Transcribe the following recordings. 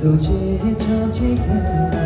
도저히 처지게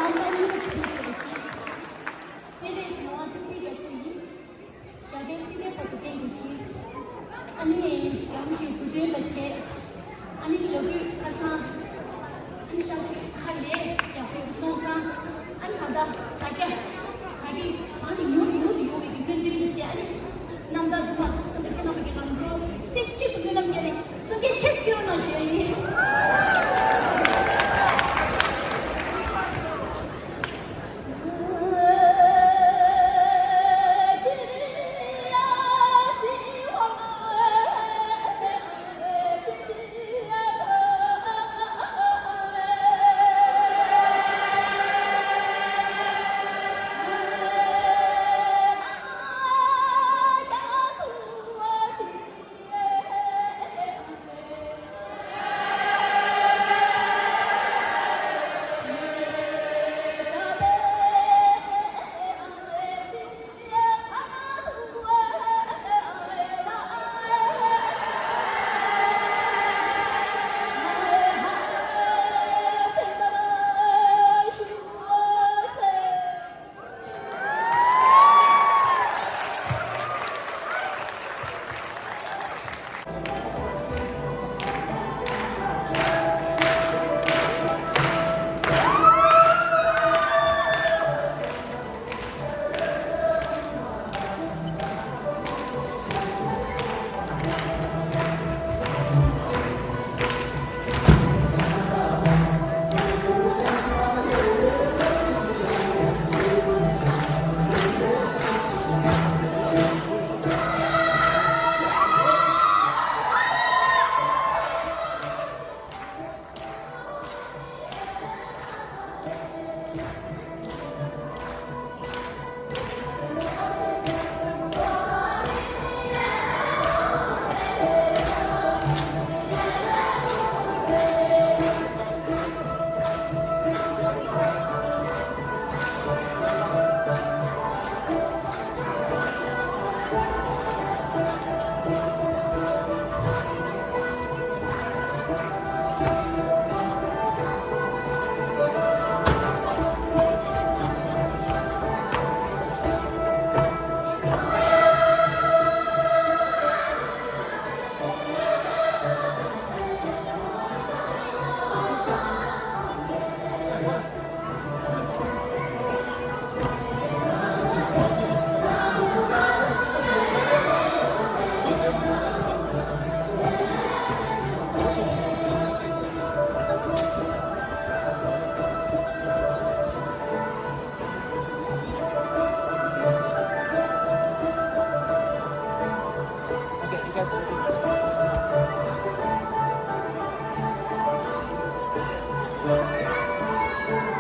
마음 따르는 것이 필요없이 제대에서 한지가 있으니 자기 시계부터 깨고 시스 아니 양식 부대 같이 아니 저기 가서 아니 저기 할래 옆에 소자 아니 가다 자기 아니 요리 있는지 아니 남자도 막 속에 나오게 남도 색치 부르는 게 속에 체스로 마셔요. 네.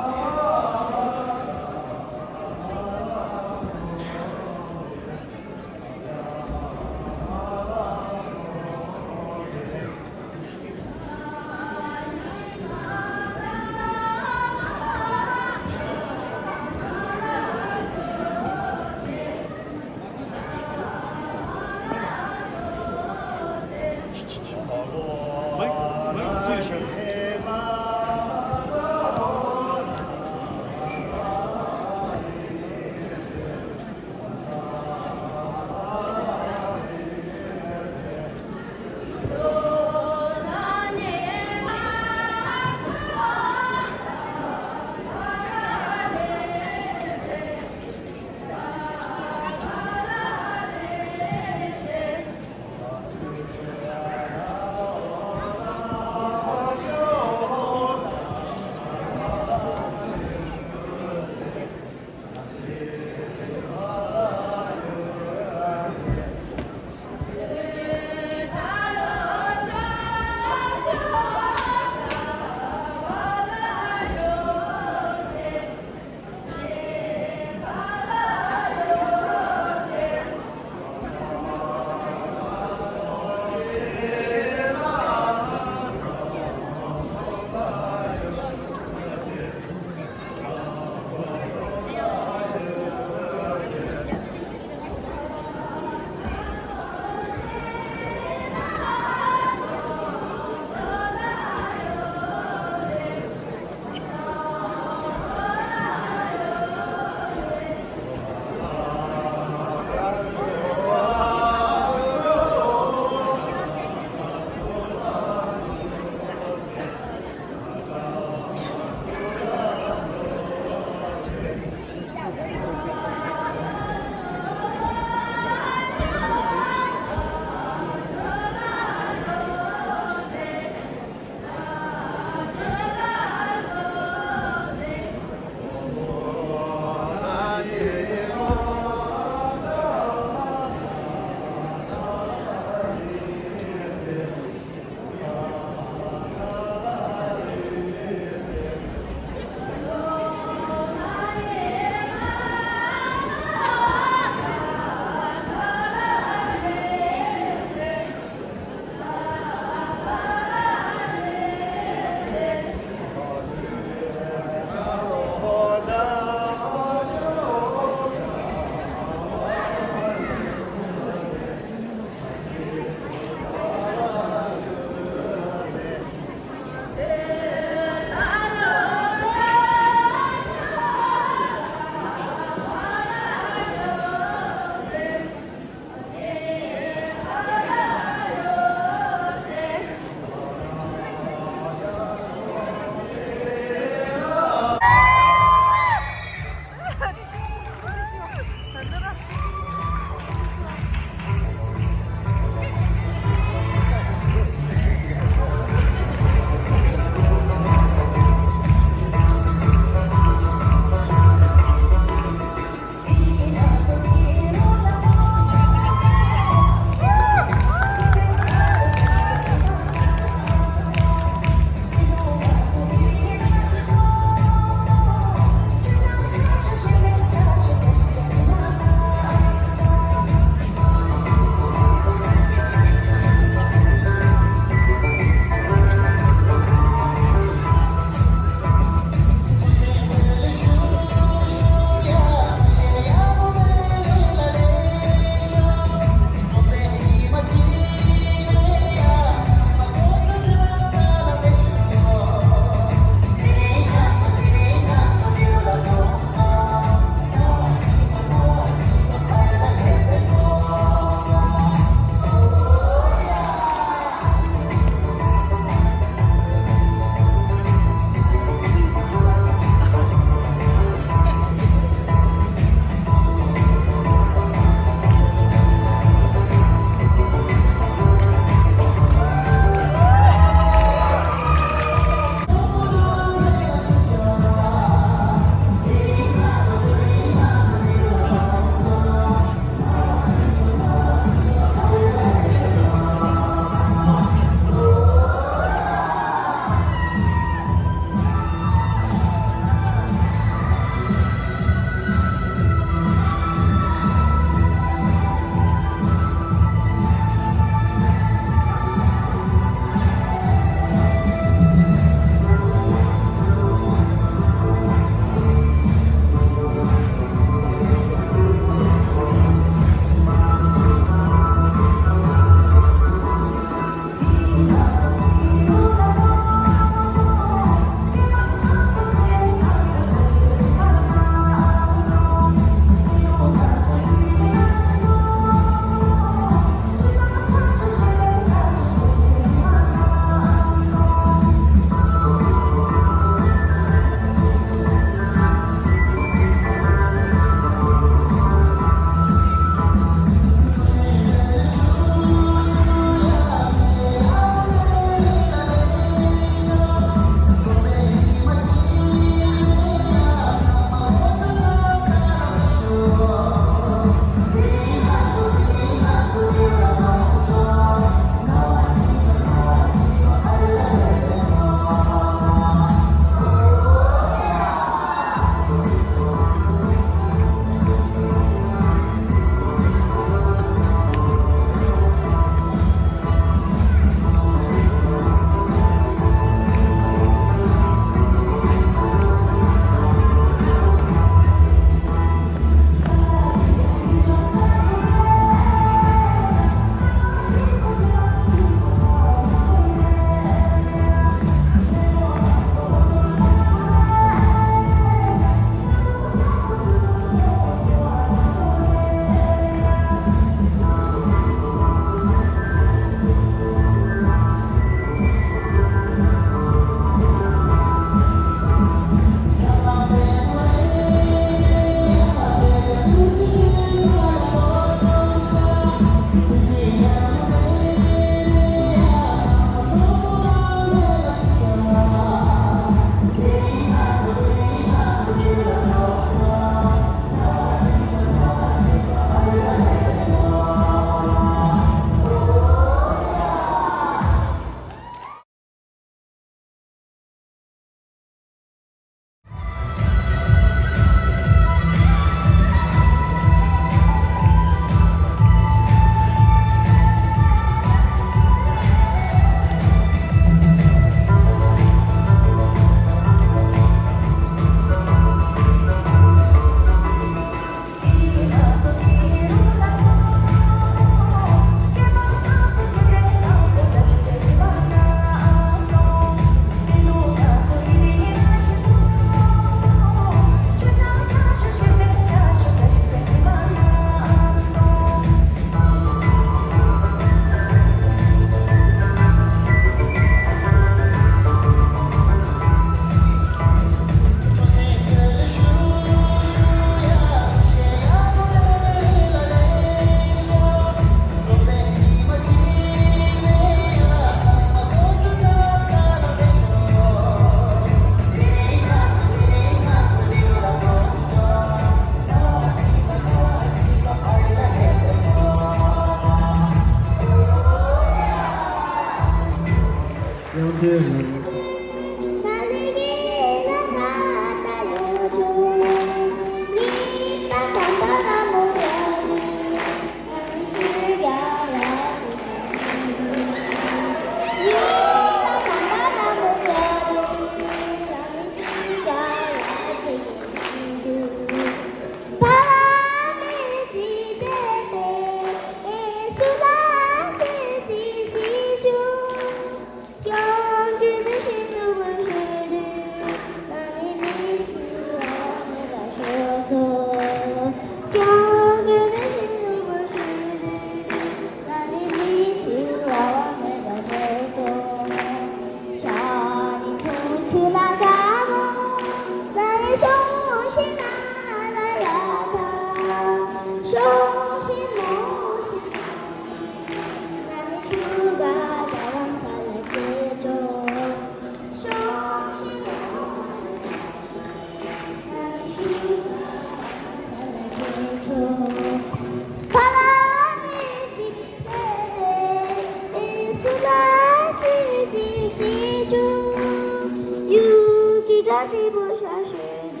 相识的，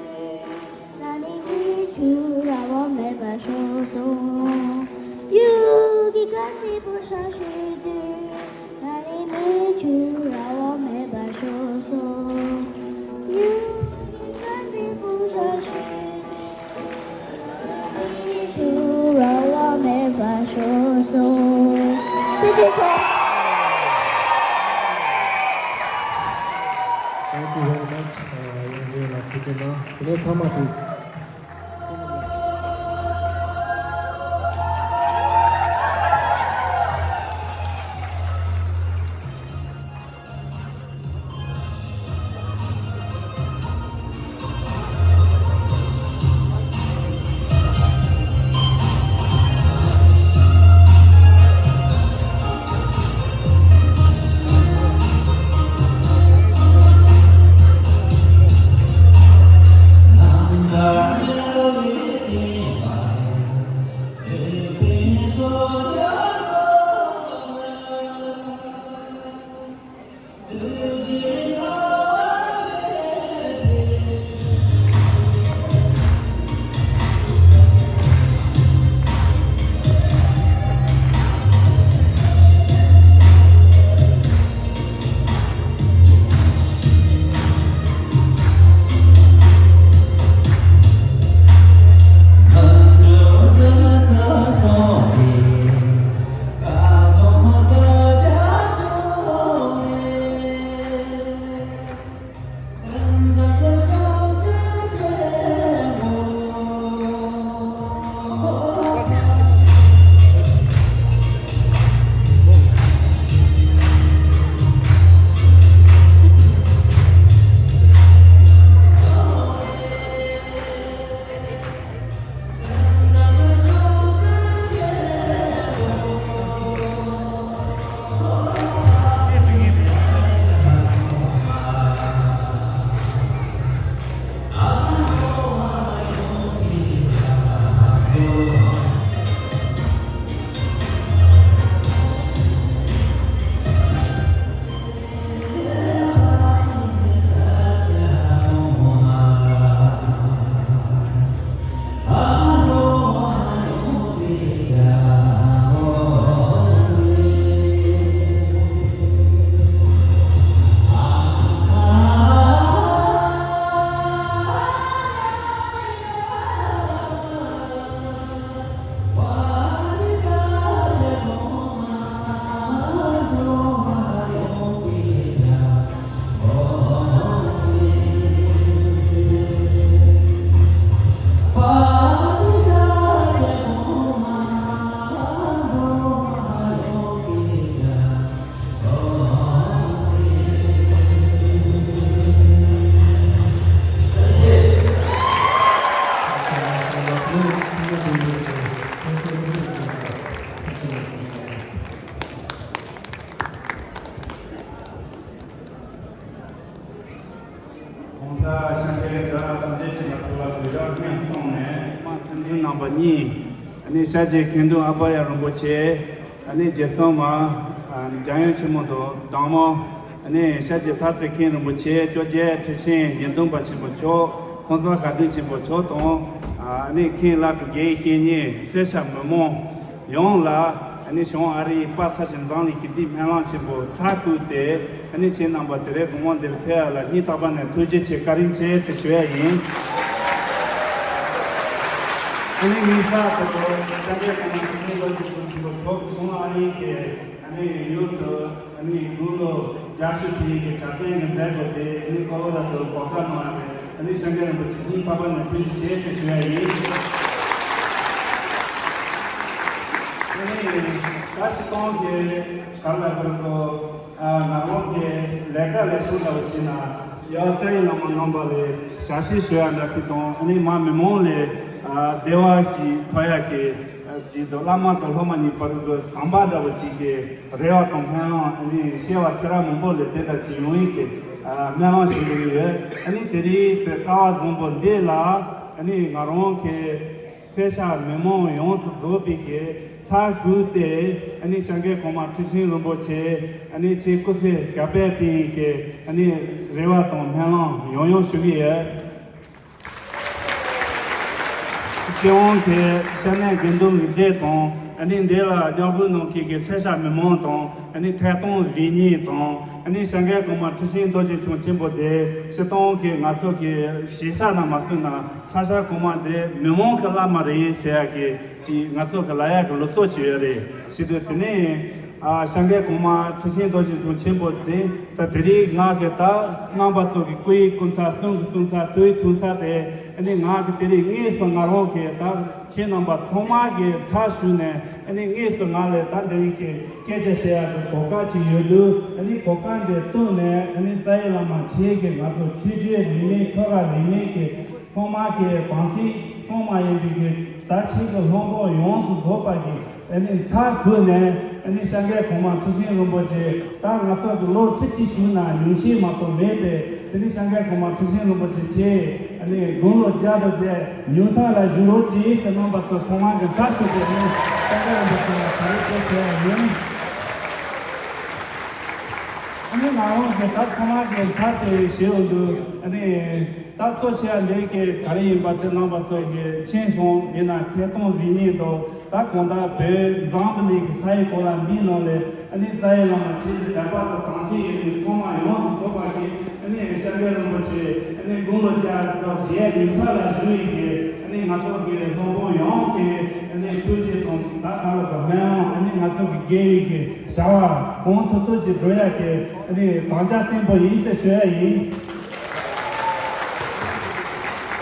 那你记住让我没法说送。有的跟你不相识的，那你没住让我没法说送。有的跟你不相识的，记住让我没法说送。谢谢。Thank you very much. Yang lakukan. Ini kamati. Ani saje kendo abaya romboche ani jetsoma jayan chimodo damo ani saje tatse ken romboche joje teshin yendong ba chimocho konsa kadin chimocho to ani ken la ge henye sesha momo yong la ani shong ari pasa jendang li kidi melang chimo tsaku te ani chen namba tere gomon del phe la ni tabane tuje che karin che se chwe yin Ani misa to jabe kani ko chok sonari ke ani yut ani gulo jashuti ke jabe ne dago de ani ko la to pota ma ani sange ne chini papa ne phi che se shwai ani kash kon ke kala ko na ro ke lega le su da usina ya tai na namba le shashi shwa na ki to ani ma memo le देवाची पाया के जी दोलामा दोलमानी पर संवाद वची के रेवा कंपना अनि सेवा तेरा मंबो लेते दा चियोई के मेरा सिंगली है अनि तेरी प्रकाश मंबो देला अनि गारों के 세샤 메모 용수 도비게 사후때 아니 상게 고마 티신 롬보체 아니 제 코세 가베티게 아니 레와톤 멜론 용용 수비에 시온테 샤네 겐동 리데톤 아니 데라 냐고노 키게 세샤 메모톤 아니 태톤 비니톤 아니 상게 고마 티신 도지 총침보데 시톤게 나초게 시사나 마스나 사샤 고마데 메모 칼라마레 세야게 지 나초 칼라야 글로소 지여레 시드트네 아 상게 고마 티신 도지 총침보데 따들이 나게다 나바소기 꾸이 콘사 송사 토이 톤사데 아니 나게 때리 녜서 나로게 다 제넘바 토마게 차슈네 아니 녜서 나레 단데리게 깨제셔야 고가지 요도 아니 고간데 또네 아니 자이라마 제게 나도 취지에 리메 초가 리메게 토마게 방시 토마예게 다치고 홍보 용수 도바기 아니 차그네 아니 상게 고마 투신 롬보제 다 나서 로 치치슈나 유시 마토 메데 아니 상게 고마 투신 롬보제 제 아니 고로 자도제 뉴타라 주로지 세놈바서 토마게 사스데 상게로부터 가르쳐서 아니 나오게 다 토마게 사테 시오도 아니 다초치아 내게 가리 받는 넘바서 이게 친송 이나 태동 위니도 다 건다 배 잠블리 사이 고라 미노레 아니 자이라마 치지 다바도 당시 토마 용수 도바기 아니 샤게로 뭐지 아니 고로자 제 리파라 주이게 아니 마초게 도보 용게 아니 투지 돈 다가로 가면 아니 마초게 게이게 샤와 콘토토지 도야게 아니 반자 템포 이세 쉐이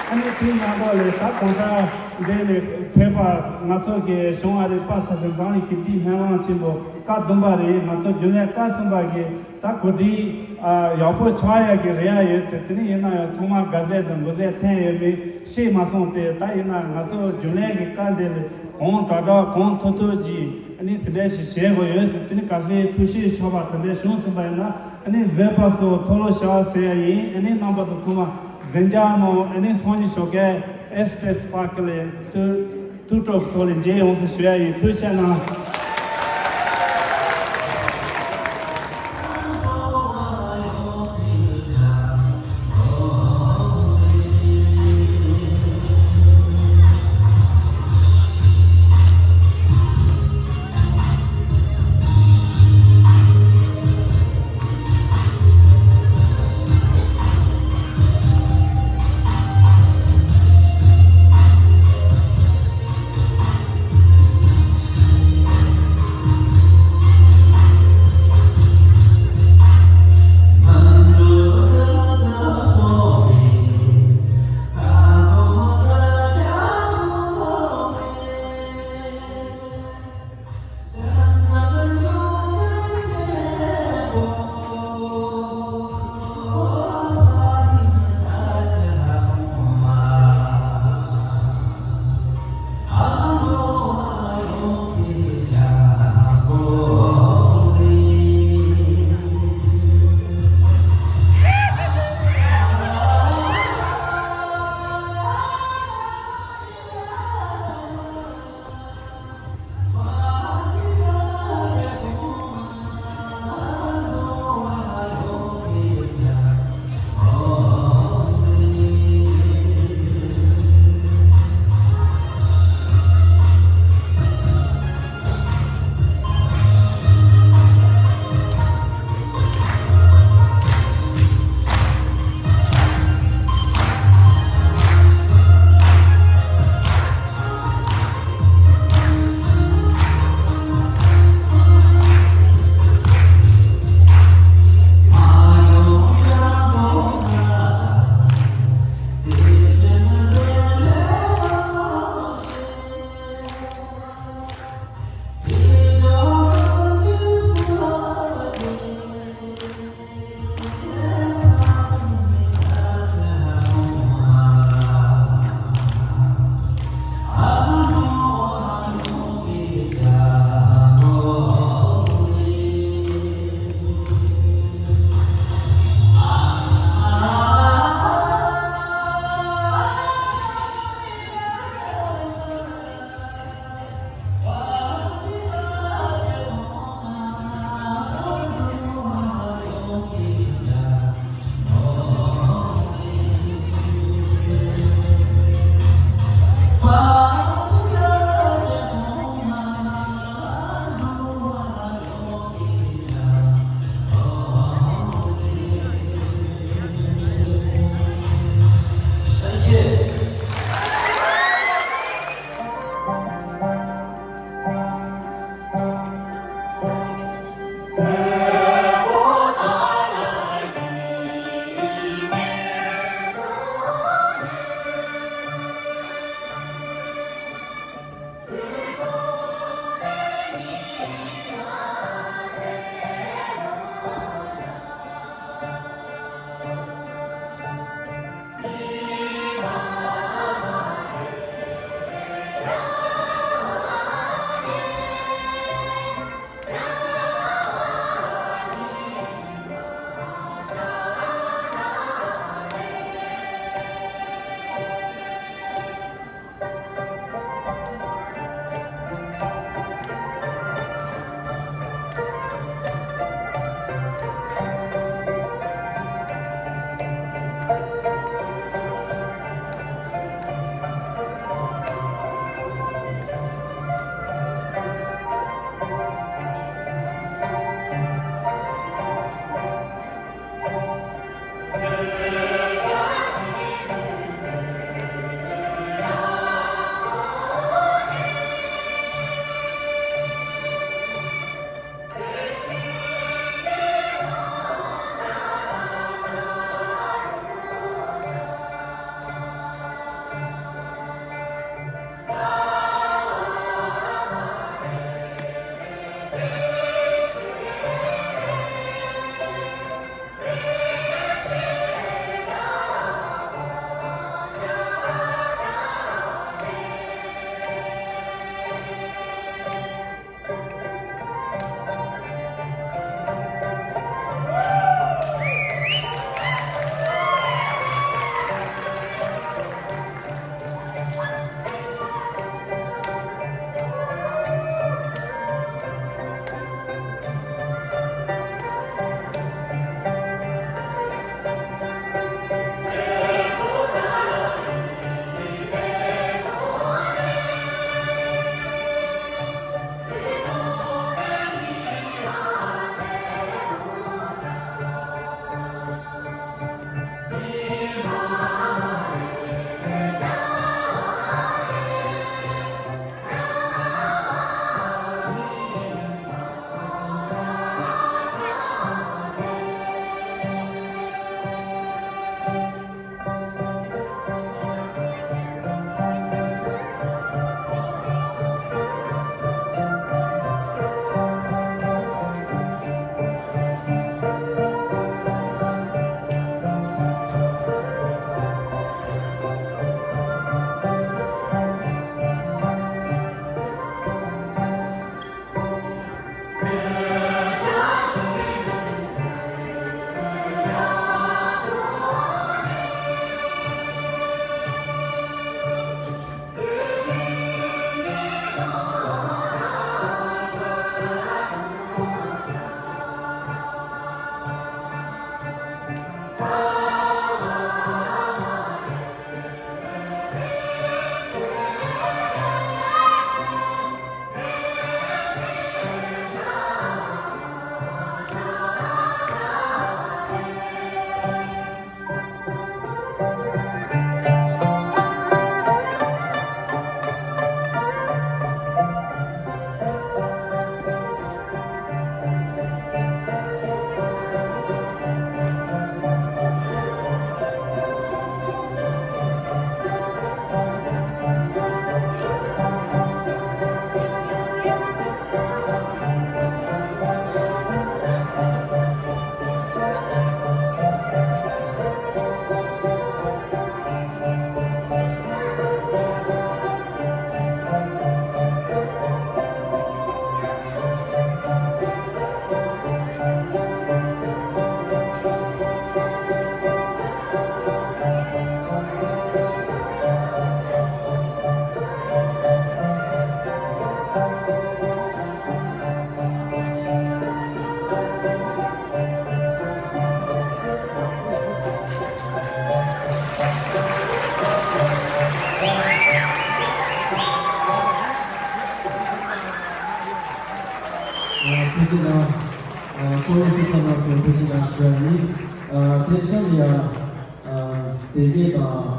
아니 팀나고레 다 건다 데레 페바 마초게 쇼아레 파사서 바니 키디 하나 침보 까 돈바레 마초 주네 까슴바게 다 고디 여포 차야게 레야에 때니 이나 정말 가제든 무제 텐예미 시 마송테 다 이나 마초 주네게 까데 공 다다 공 토토지 아니 드레시 셰고 예스 때니 카페 투시 쇼바 때 쇼스바이나 아니 베파소 토로 샤세이 아니 넘버도 토마 Vengiamo e ne sono so che este spacole tutto stole je on se suoi tu chana 부지나 조수타나스 부지나 시간이 대천이야 대개가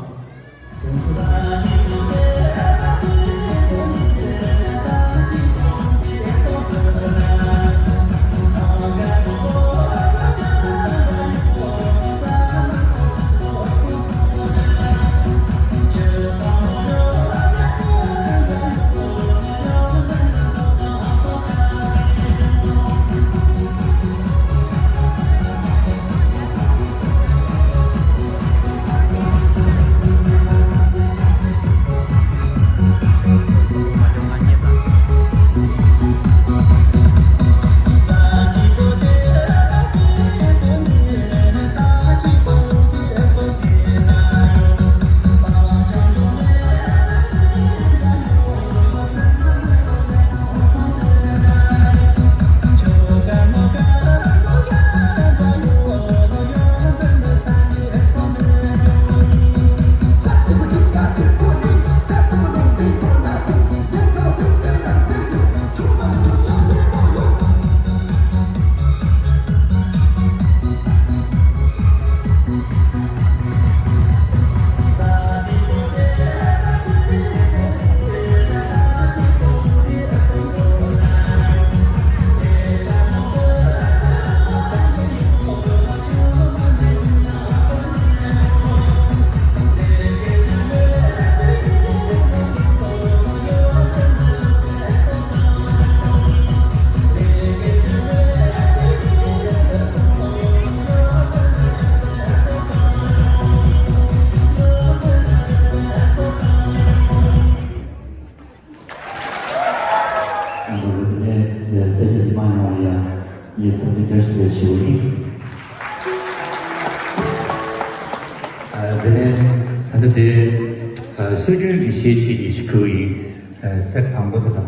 수준이 시지 29위 색 방법이다.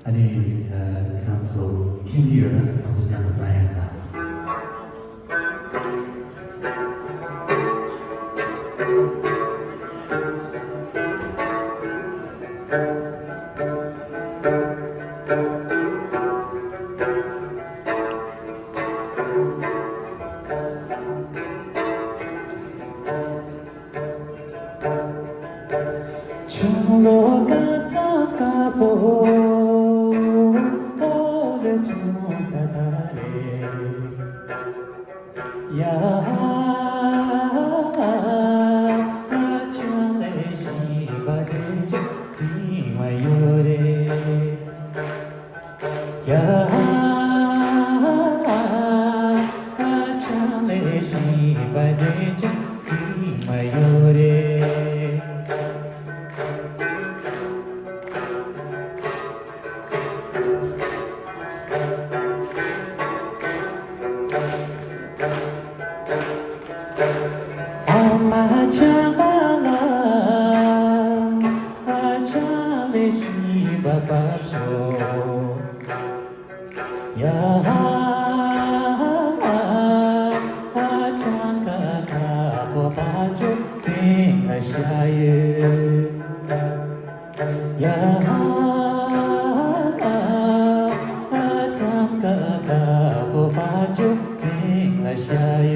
아니 그래서 힘이는 아주 그냥 다양하다. 중로 가서 가보 오래 조사다래 야 아침에 시바들 시와요래 야 아침에 시바들 시와요래 참아라 아참에 시바바쇼 야 아참가 가보바쇼 땡아샤예 야 아참가 가보바쇼 땡아샤예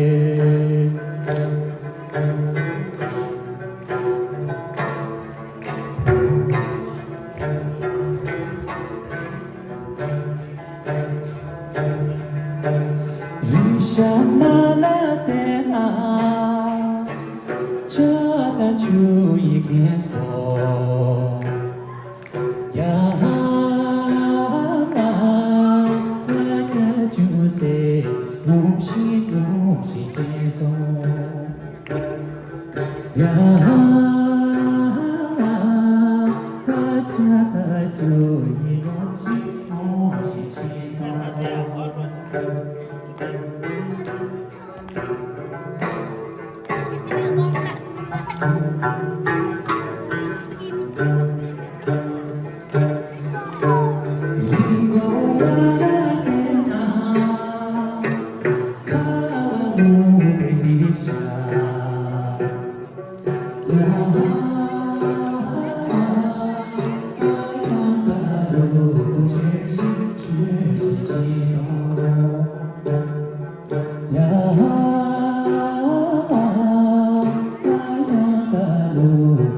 인샤말라데나 저다 주이겠어 야나 주세 놈시 지소 야나 주이 놈시 지소 야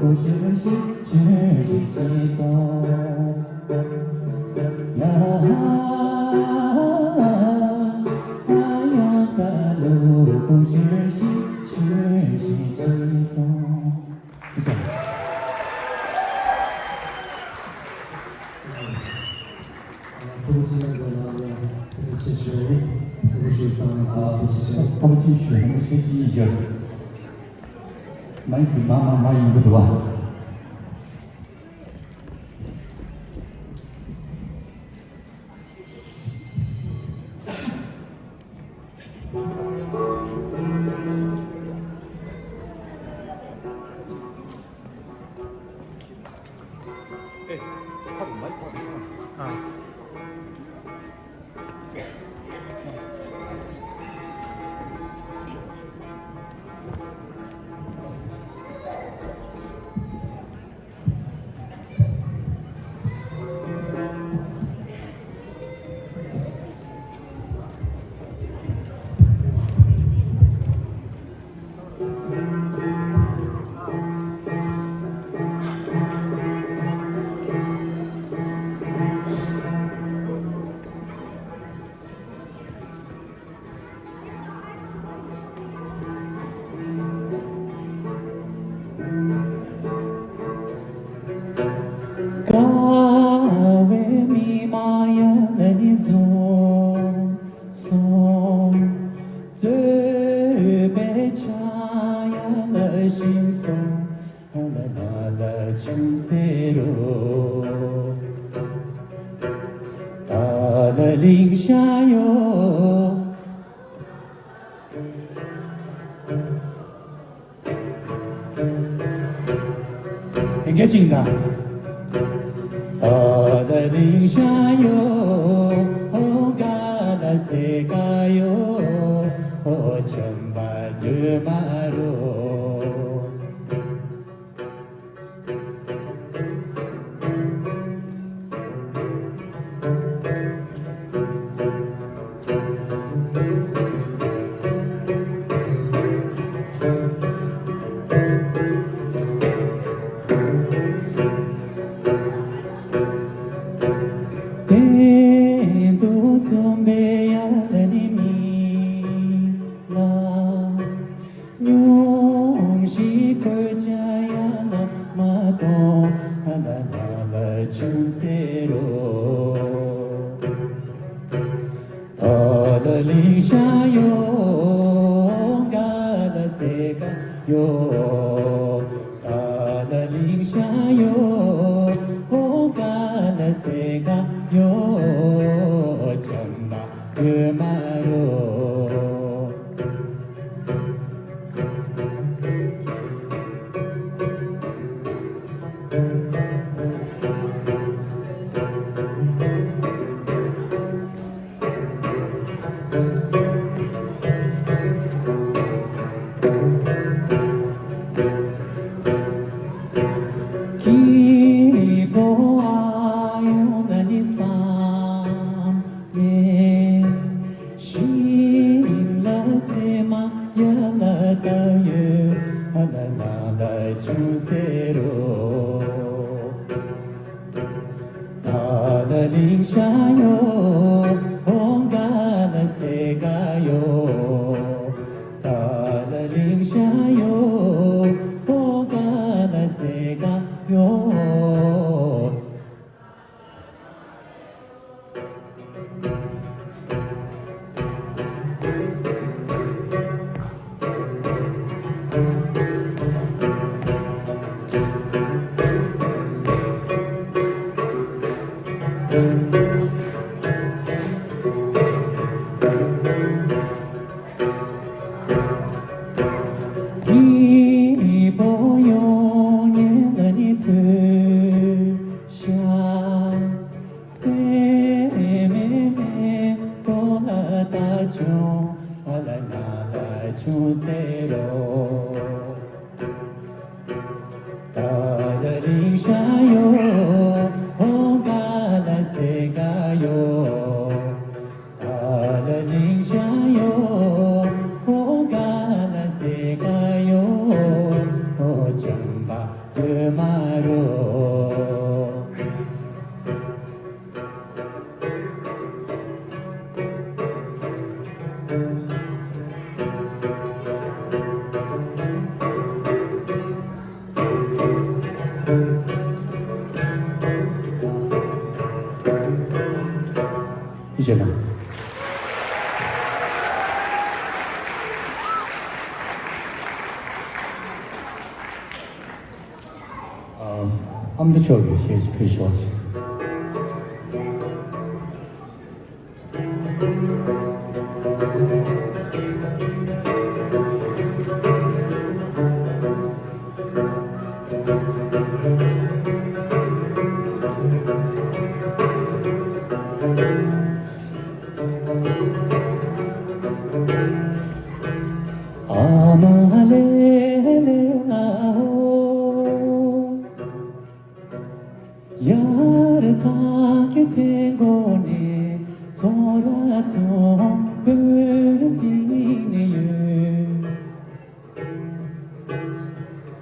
路是心，是心寄送。呀，路不是心，是心寄送。就这样。不知那个那个是谁？不是当时不是谁？他们继续，他们先继续。많이 많이 이거 봐. 행겨진다. 어느링샤요 가라세가요 전바주마로 마로 이제는 I'm the joke, here's pretty short. 야를 타게 된 거네 소라좀 뱀디네요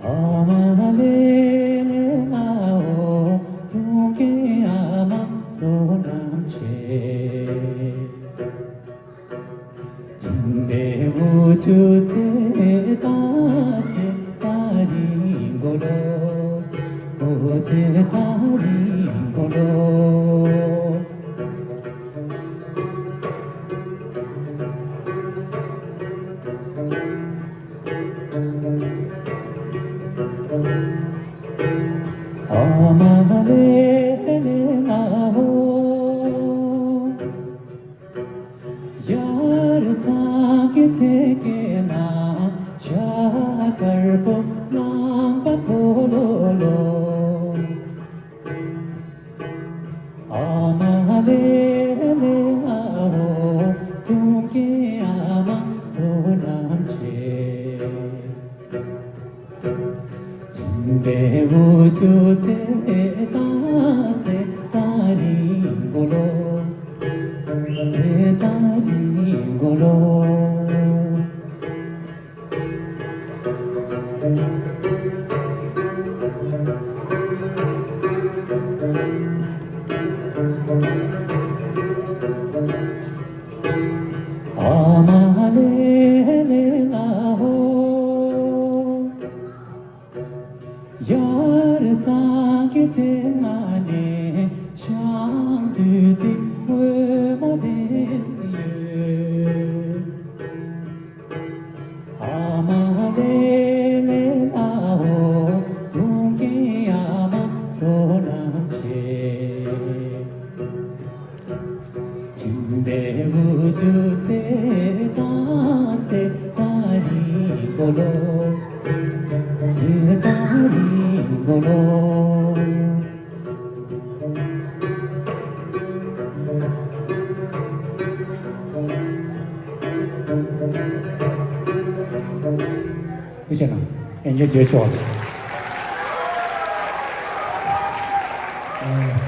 아마레레 나오 동계 아마 소남체 진대 우주제 따제 따린 거로 어제 다린 걸로 아마레레 나오 야를 타게 되게 나 자갈보 낭바포로로 아마레레 나오 동계 아마 소남체 등대 우주제 따제 따린 걸로 제 따린 걸로 아마레레 나오 야를 타게 된 안에 창두지 외모됐어요 아마레레 나오 동계 아마 소남체 진대 우주제 따제 따린 걸로 제 따린 걸로 이제는 엔젤 제일 좋아하지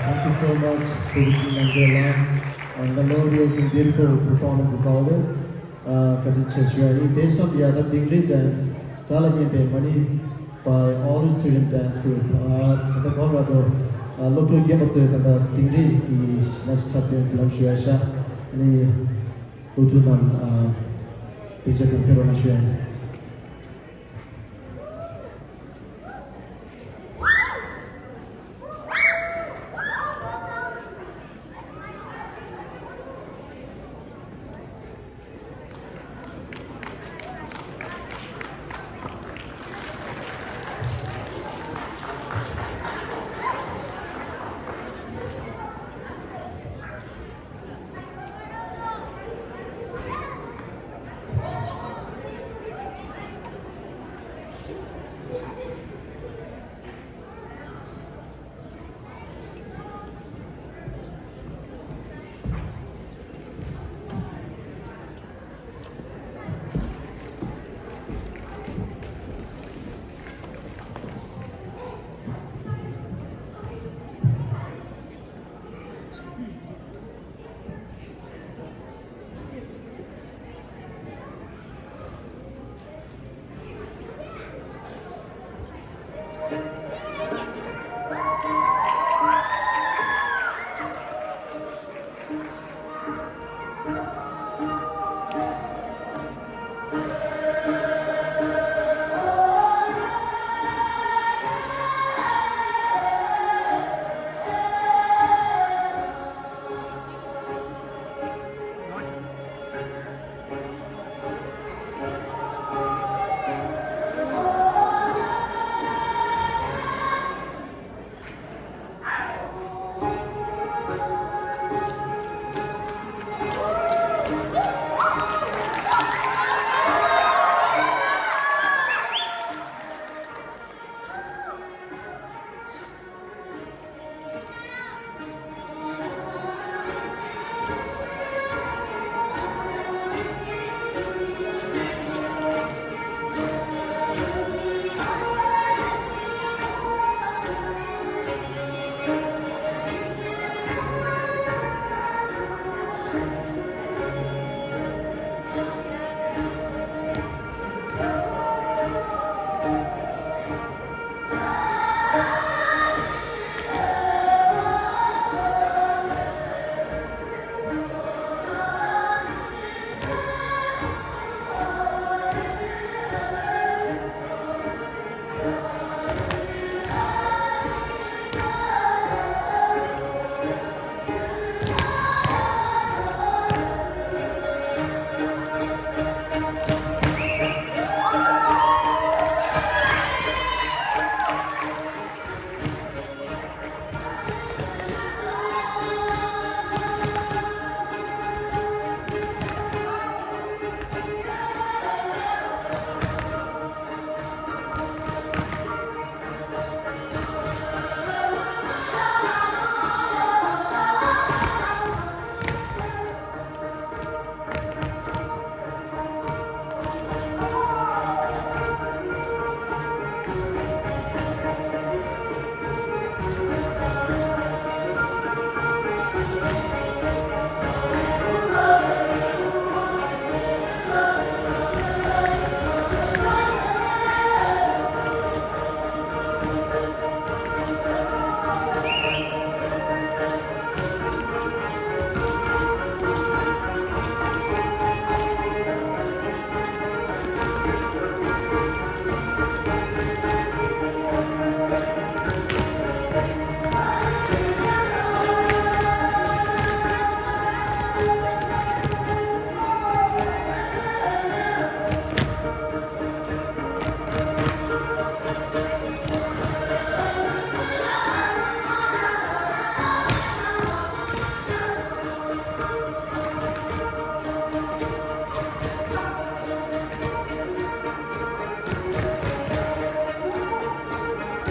Thank you so much, Puduchi Mandela. Melodious and beautiful performance as always. Khadija Shwari. Desha Biyada Dingri dance. Talagin Pe Money by all student dance group. The Colorado look to game also the Dingri ki next chapter Lam Shwasha. Ni Utuman Teacher Compero Shwari. 아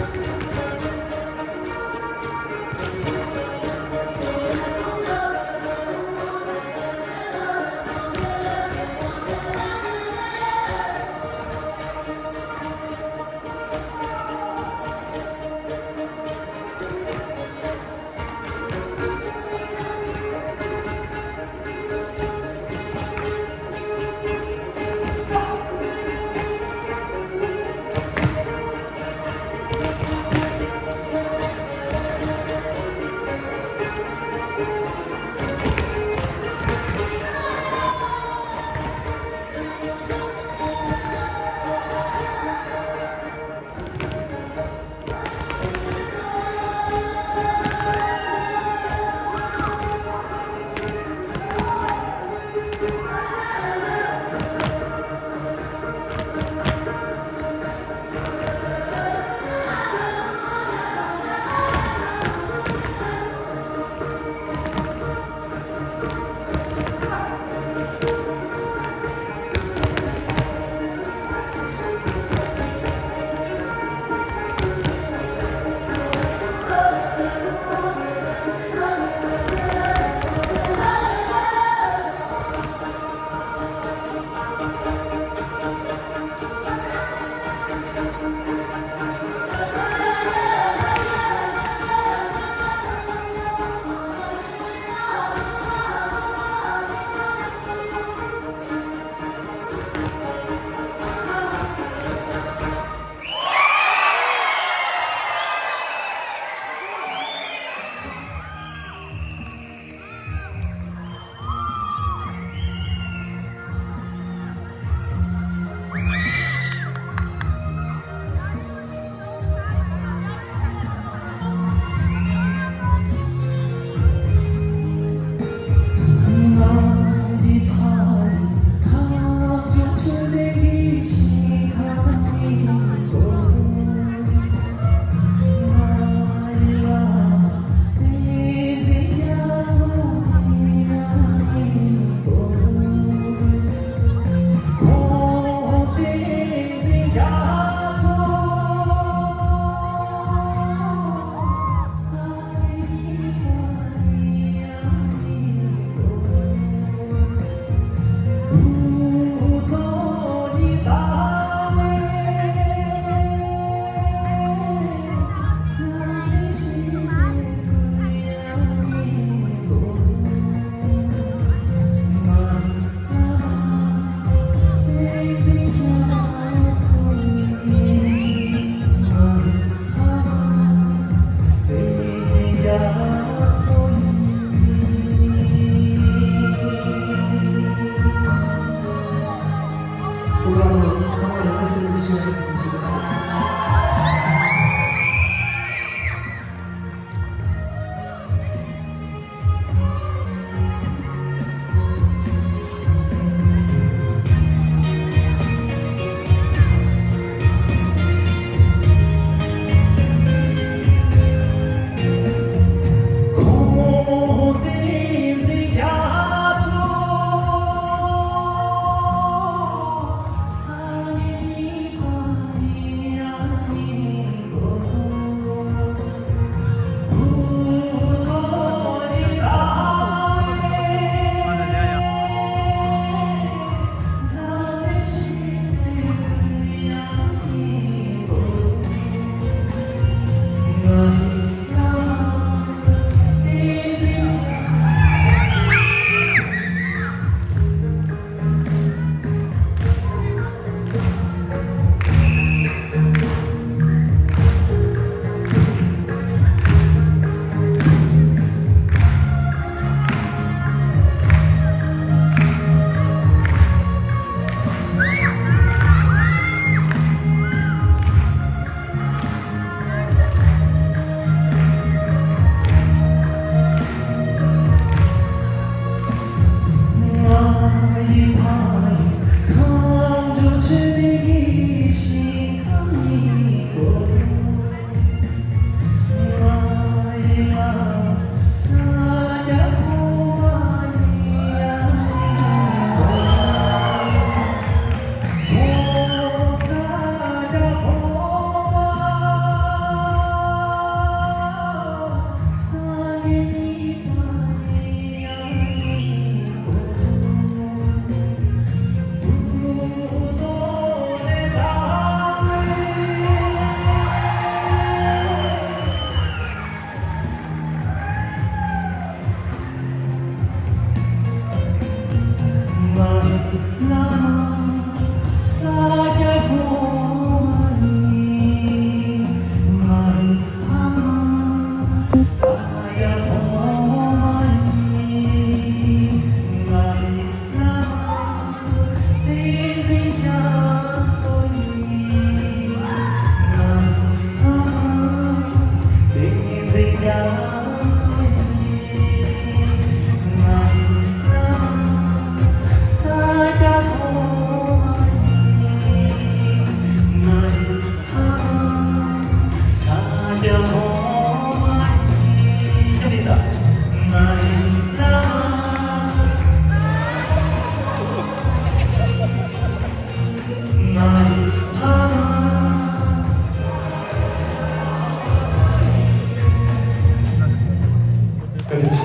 그렇지.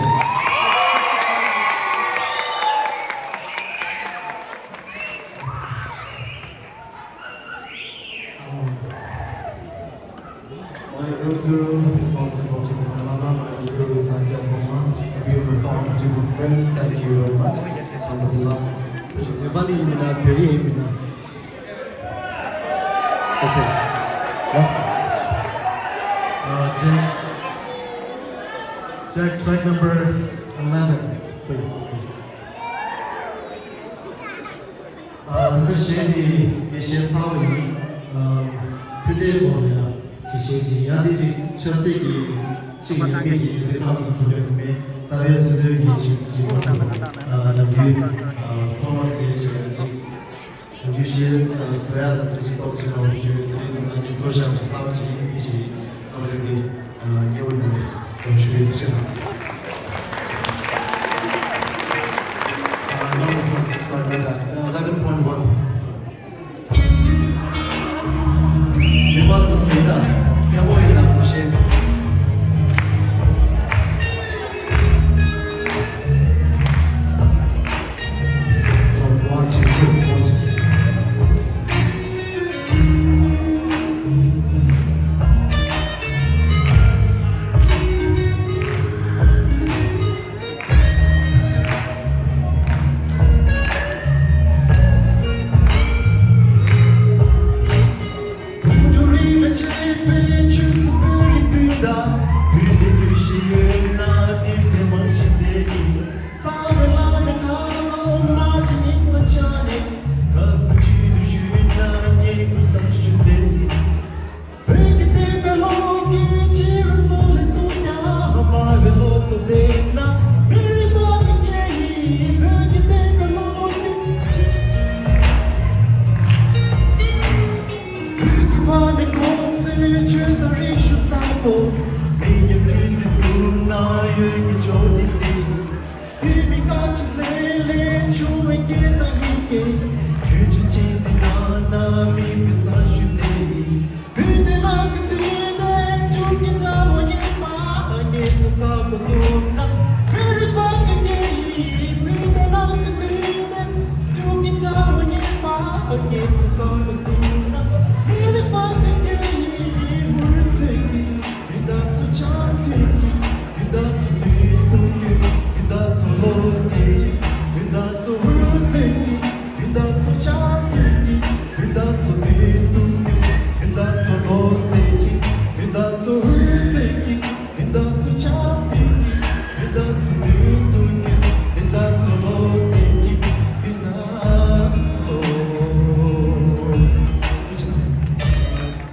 My guru is also devoted to my mama, my guru is Sakya Bhoma, a beautiful song to my friends. Thank you very much. Alhamdulillah. Nevali mina, Peri mina. Okay, last song. Jack, track number 11, please. The shady is sorry. Today, Chishi, Yadi, Chelsea, she is the council to me. Savia Suzuki, she was so much you should swear that she goes to know you in social society. She already I'm sure you should. No, this one's sorry about that. 11.1. So. You want to say that? Yeah, boy, that's a shame. One, two, three, 1, 2, 3.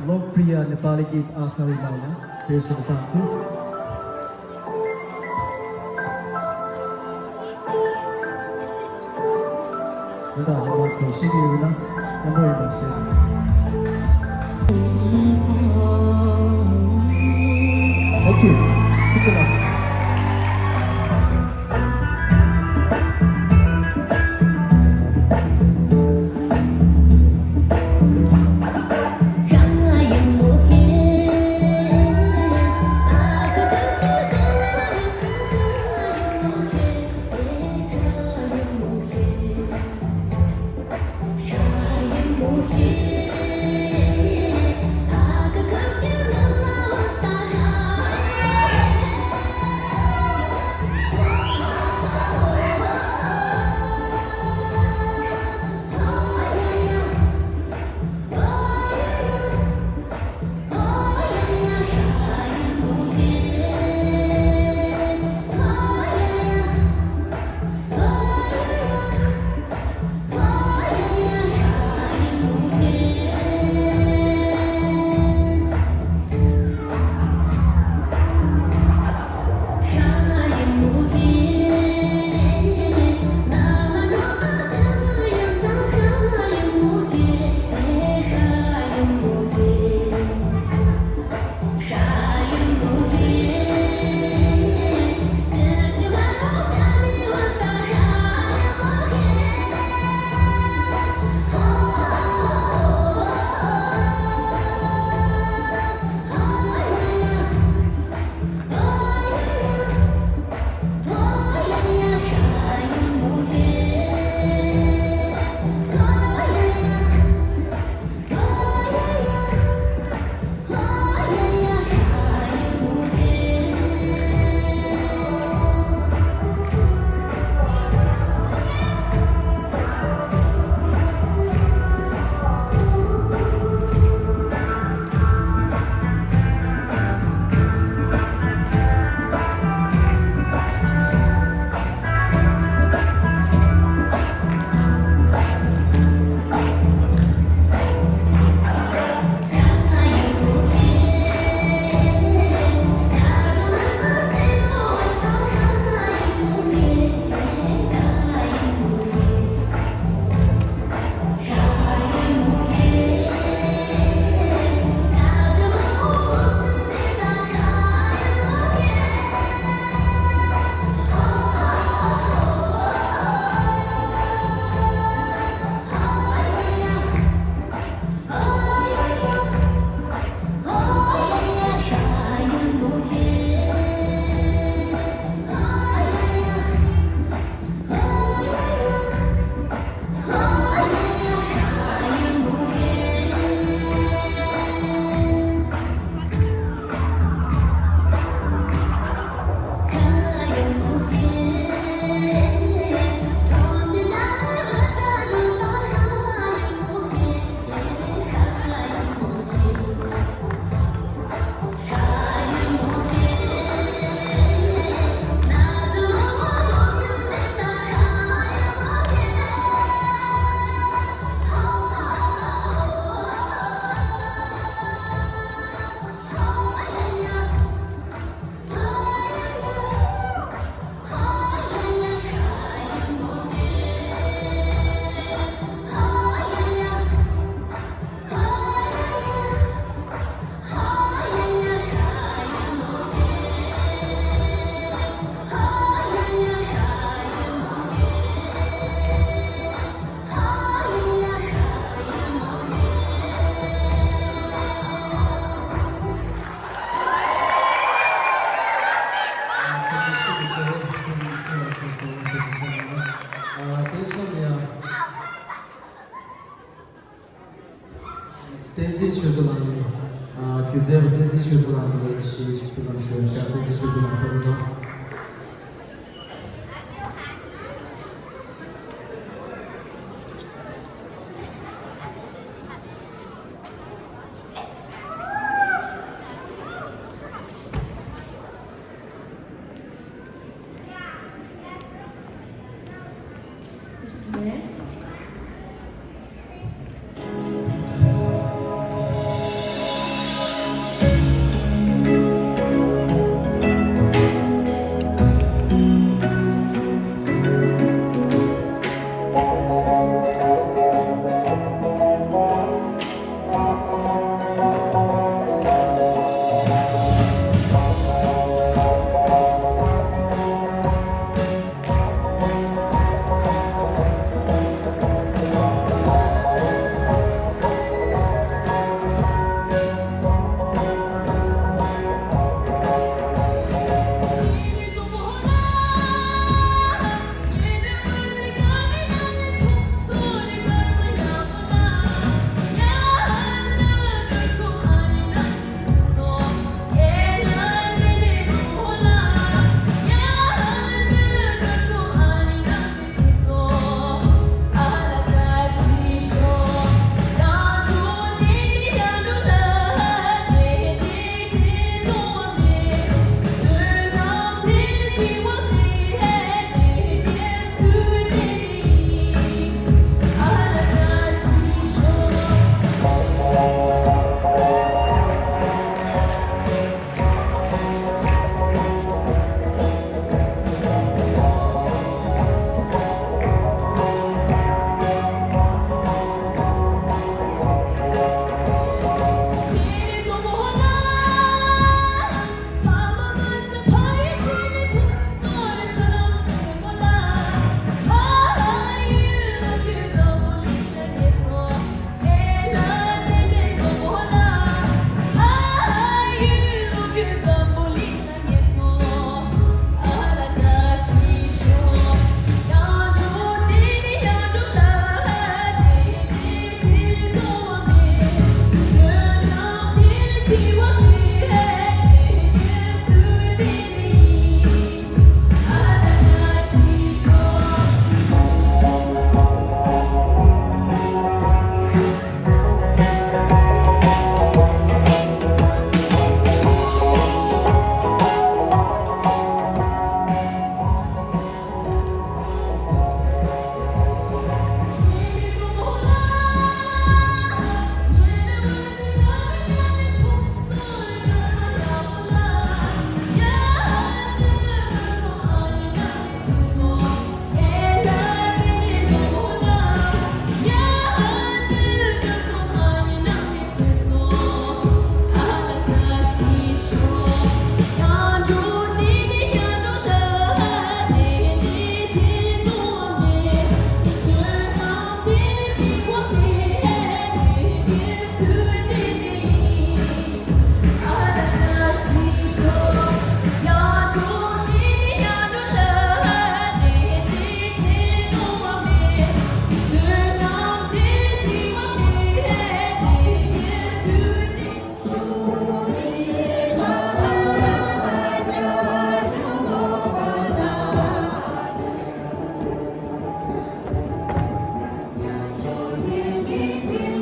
Lokpriya Nepali Geet Asari Maya, Krishna Sansu. Kita akan sesi ini, kamu yang sesi. Okay, kita lah. 시조라니 그제부터 댄스 시조라는 것이 싶은 것이고 댄스 시조라는 거 네.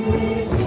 Thank you.